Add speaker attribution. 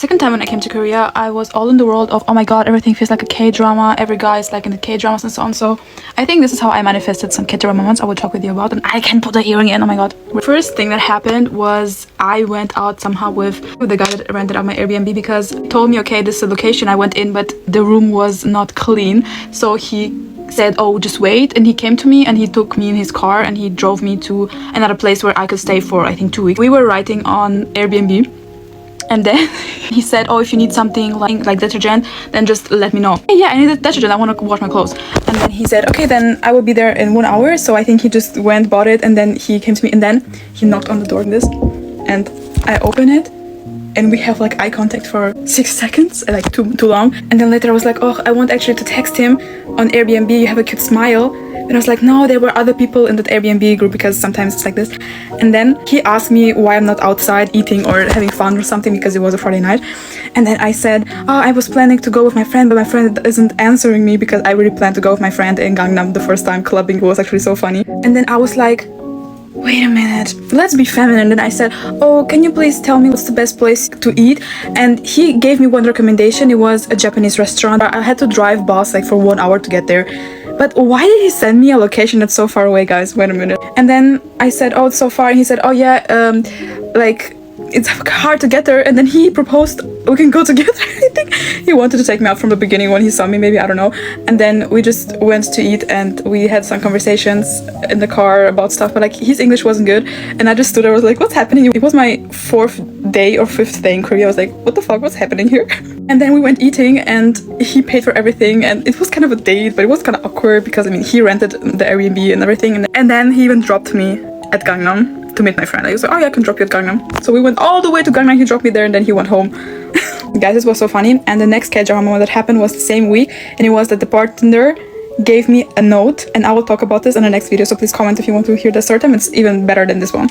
Speaker 1: Second time when I came to Korea, I was all in the world of, oh my god, everything feels like a K-drama, every guy is like in the K-dramas and so on. So I think this is how I manifested some K-drama moments I will talk with you about, and I can put the earring in, oh my god. First thing that happened was I went out somehow with the guy that rented out my Airbnb, because he told me, okay, this is the location. I went in, but the room was not clean. So he said, oh, just wait, and he came to me and he took me in his car and he drove me to another place where I could stay for I think 2 weeks. We were writing on Airbnb. And then he said, oh, if you need something like detergent, then just let me know. Hey, yeah, I need detergent. I want to wash my clothes. And then he said, okay, then I will be there in 1 hour. So I think he just went, bought it, and then he came to me. And then he knocked on the door like this. And I opened it. And we have like eye contact for 6 seconds, like too long. And then later I was like, oh, I want actually to text him on Airbnb. You have a cute smile. And I was like, no, there were other people in that Airbnb group, because sometimes it's like this. And then he asked me why I'm not outside eating or having fun or something, because it was a Friday night. And then I said, oh, I was planning to go with my friend, but my friend isn't answering me, because I really planned to go with my friend in Gangnam the first time clubbing. It was actually so funny. And then I was like, wait a minute, let's be feminine. Then I said, oh, can you please tell me what's the best place to eat? And he gave me one recommendation. It was a Japanese restaurant. I had to drive bus like for 1 hour to get there. But why did he send me a location that's so far away, guys? Wait a minute. And then I said, oh, it's so far. And he said, oh yeah, like it's hard to get there. And then he proposed we can go together. I think he wanted to take me out from the beginning when he saw me, maybe, I don't know. And then we just went to eat and we had some conversations in the car about stuff, but like his English wasn't good. And I just stood there, I was like, what's happening? It was my 4th day or 5th day in Korea. I was like, what the fuck, what's happening here? And then we went eating and he paid for everything, and it was kind of a date, but it was kind of awkward because I mean he rented the Airbnb and everything. And then he even dropped me at Gangnam to meet my friend. I was like, oh yeah, I can drop you at Gangnam. So we went all the way to Gangnam, he dropped me there, and then he went home. Guys, this was so funny. And the next K-drama moment that happened was the same week, and it was that the bartender gave me a note, and I will talk about this in the next video, so please comment if you want to hear the story time. It's even better than this one.